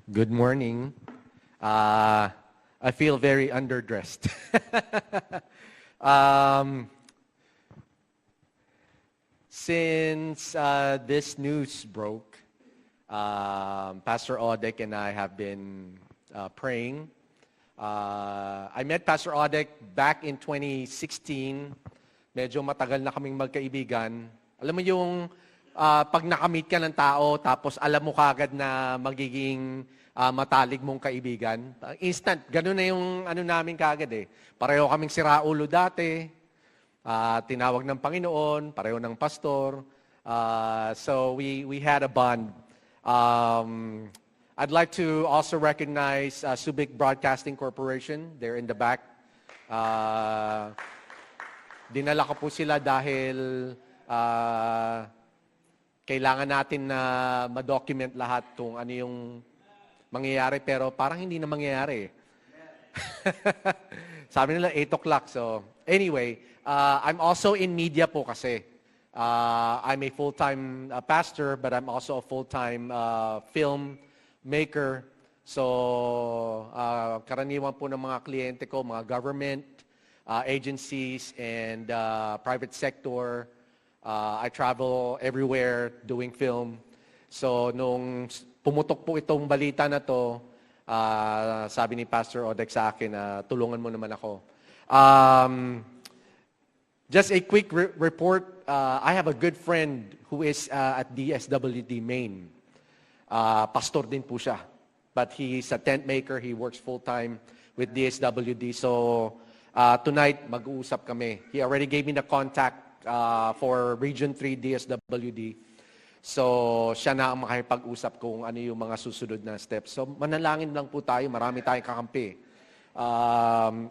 Good morning. I feel very underdressed. um, since this news broke, Pastor Odek and I have been praying. I met Pastor Odek back in 2016. Medyo matagal na kaming magkaibigan. Alam mo yung pag nakamit ka ng tao, tapos alam mo kagad na magiging matalik mong kaibigan. Instant, ganun na yung ano namin kagad eh. Pareho kaming siraulo dati, tinawag ng Panginoon, pareho ng pastor. So we had a bond. I'd like to also recognize Subic Broadcasting Corporation. They're in the back. Dinala ko po sila dahil kailangan natin na ma-document lahat kung ano yung mangyayari, pero parang hindi na mangyayari. Sabi nila 8 o'clock. So anyway, I'm also in media po kasi. I'm a full-time pastor, but I'm also a full-time film maker. So karaniwan po ng mga kliyente ko, mga government agencies and private sector. I travel everywhere doing film. So nung pumutok po itong balita na to, sabi ni Pastor Odek sa akin na tulungan mo naman ako. Just a quick report. I have a good friend who is at DSWD Maine. Pastor din po siya. But he's a tent maker. He works full-time with DSWD. So tonight, mag-uusap kami. He already gave me the contact for Region 3 DSWD. So, siya na ang makipag-usap kung ano yung mga susunod na steps. So, manalangin lang po tayo. Marami tayong kakampi.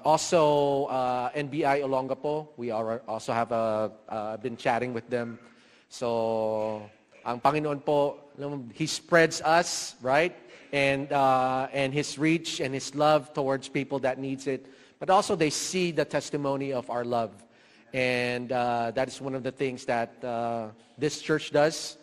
Also, NBI Olongapo, we also have been chatting with them. So, ang Panginoon po, He spreads us, right? And His reach and His love towards people that needs it. But also, they see the testimony of our love. And that is one of the things that this church does,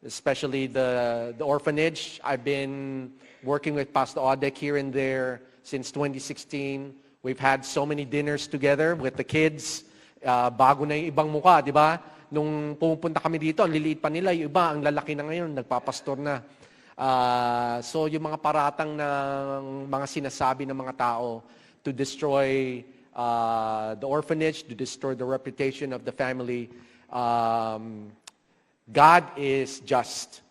especially the orphanage. I've been working with Pastor Odek here and there since 2016. We've had so many dinners together with the kids. Bago na yung ibang mukha, di ba? Nung pumupunta kami dito, ang liliit pa nila. Yung iba, ang lalaki na ngayon, nagpapastor na. So yung mga paratang ng mga sinasabi ng mga tao to destroy the orphanage, to destroy the reputation of the family. God is just.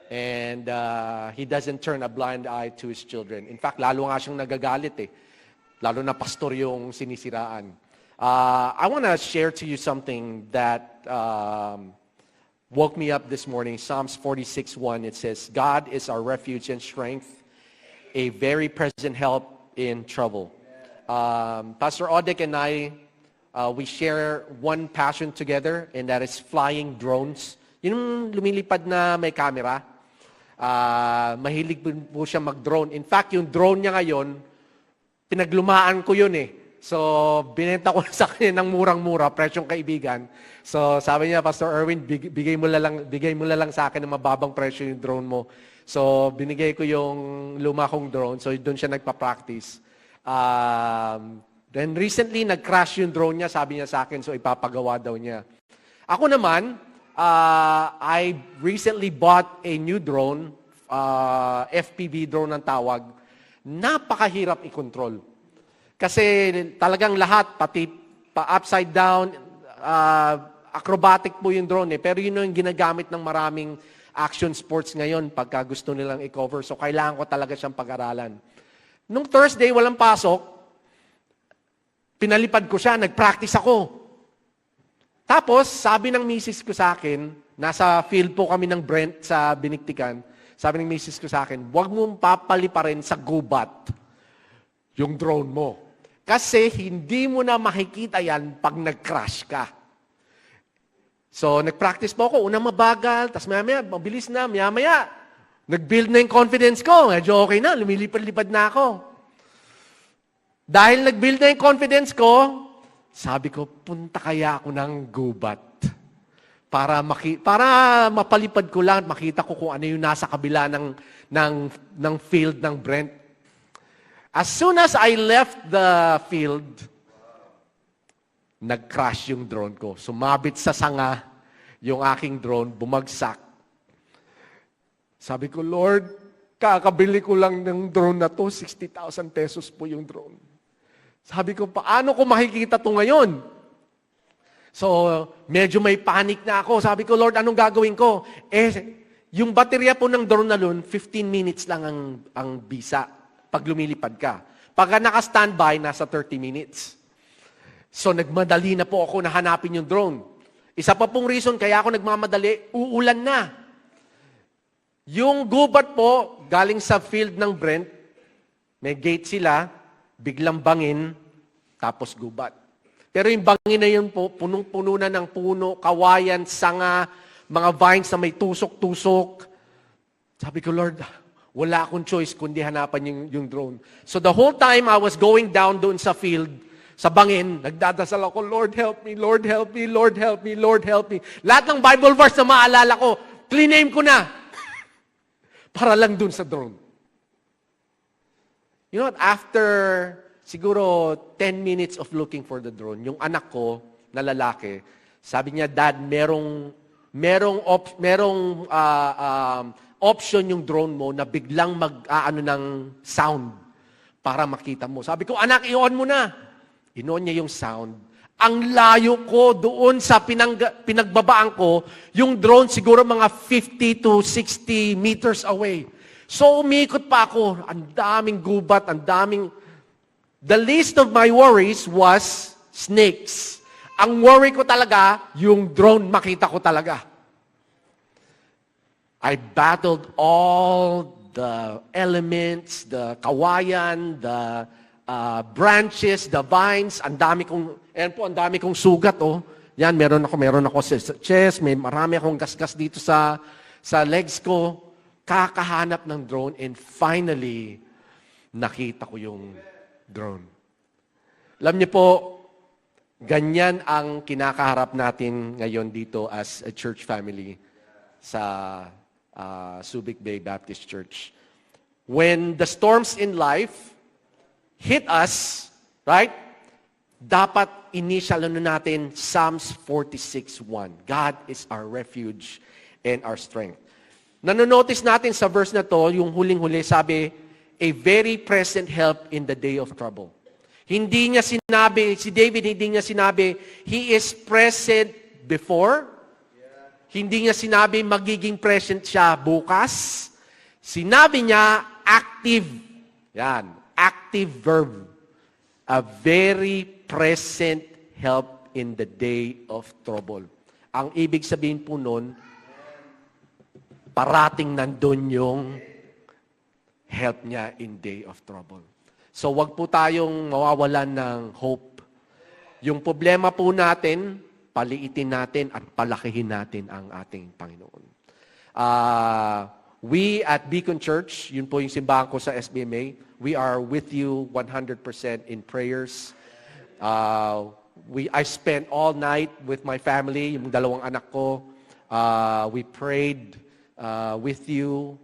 And He doesn't turn a blind eye to His children. In fact, lalo nga siyang nagagalit eh. Lalo na pastor yung sinisiraan. I want to share to you something that woke me up this morning. Psalms 46:1, it says, God is our refuge and strength, a very present help in trouble. Pastor Odek and I, we share one passion together, and that is flying drones. Yung lumilipad na may camera, mahilig po siya mag-drone. In fact, yung drone niya ngayon, pinaglumaan ko yun eh. So, binenta ko sa kanya ng murang-mura, presyong kaibigan. So, sabi niya, Pastor Erwin, bigay mo lang sa akin ng mababang presyo yung drone mo. So, binigay ko yung luma kong drone. So, doon siya nagpa-practice. Then recently, nag-crash yung drone niya, sabi niya sa akin, so ipapagawa daw niya. Ako naman, I recently bought a new drone, FPV drone ang tawag. Napakahirap i-control. Kasi talagang lahat, pati pa-upside down, acrobatic po yung drone eh. Pero yun yung ginagamit ng maraming action sports ngayon pagka gusto nilang i-cover. So kailangan ko talaga siyang pag-aralan. Nung Thursday, walang pasok, pinalipad ko siya, nag-practice ako. Tapos, sabi ng misis ko sa akin, nasa field po kami ng Brent sa Biniktikan, sabi ng misis ko sa akin, huwag mong papaliparin sa gubat yung drone mo. Kasi hindi mo na makikita yan pag nag-crash ka. So, nag-practice po ako. Una mabagal, tapos maya-maya, mabilis na, maya-maya. Nag-build na yung confidence ko. Medyo okay na, lumilipad-lipad na ako. Dahil nag-build na yung confidence ko, sabi ko, punta kaya ako ng gubat. para mapalipad ko lang at makita ko kung ano yung nasa kabila ng field ng Brent. As soon as I left the field, nag-crash yung drone ko. Sumabit sa sanga yung aking drone, bumagsak. Sabi ko, Lord, kakabili ko lang ng drone na to, 60,000 pesos po yung drone. Sabi ko, paano ko makikita to ngayon? So, medyo may panic na ako. Sabi ko, Lord, anong gagawin ko? Yung baterya po ng drone na yun, 15 minutes lang ang bisa pag lumilipad ka. Pagka naka-standby, nasa 30 minutes. So, nagmadali na po ako na hanapin yung drone. Isa pa pong reason, kaya ako nagmamadali, uulan na. Yung gubat po, galing sa field ng Brent, may gate sila, biglang bangin, tapos gubat. Pero yung bangin na yun po, punong-puno na ng puno, kawayan, sanga, mga vines na may tusok-tusok. Sabi ko, Lord, wala akong choice kundi hanapan yung drone. So the whole time I was going down doon sa field, sa bangin, nagdadasal ako, Lord help me, Lord help me, Lord help me, Lord help me. Lahat ng Bible verse na maalala ko, clean-name ko na. Para lang dun sa drone. You know what, after siguro 10 minutes of looking for the drone, yung anak ko na lalaki, sabi niya, Dad, merong option yung drone mo na biglang mag-aano ng sound para makita mo. Sabi ko, anak, i-on mo na. In-on niya yung sound. Ang layo ko doon sa pinagbabaan ko, yung drone siguro mga 50 to 60 meters away. So umikot pa ako. Ang daming gubat, ang daming... The least of my worries was snakes. Ang worry ko talaga, yung drone makita ko talaga. I battled all the elements, the kawayan, the branches, the vines. Ang dami kong sugat, oh. Yan, meron ako sa chest, marami akong gasgas dito sa legs ko. Kakahanap ng drone and finally, nakita ko yung drone. Alam niyo po, ganyan ang kinakaharap natin ngayon dito as a church family sa Subic Bay Baptist Church. When the storms in life hit us, right? Dapat initial natin Psalms 46:1. God is our refuge and our strength. Nanonotice natin sa verse na to, yung huling-huli, sabi, a very present help in the day of trouble. Hindi niya sinabi, si David hindi niya sinabi, he is present before. Hindi niya sinabi, magiging present siya bukas. Sinabi niya, active. Yan, active verb. A very present help in the day of trouble. Ang ibig sabihin po nun, parating nandun yung help niya in day of trouble. So wag po tayong mawawalan ng hope. Yung problema po natin, paliitin natin at palakihin natin ang ating Panginoon. We at Beacon Church, yun po yung simbahan ko sa SBMA, we are with you 100% in prayers. I spent all night with my family, yung dalawang anak ko. We prayed with you,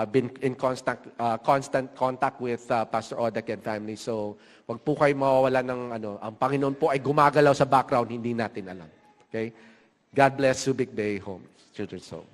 been in constant contact with Pastor Odak and family. So, wag po kayo mawawala ng ang Panginoon po ay gumagalaw sa background, hindi natin alam. Okay? God bless Subic Bay Homes, Children's Home.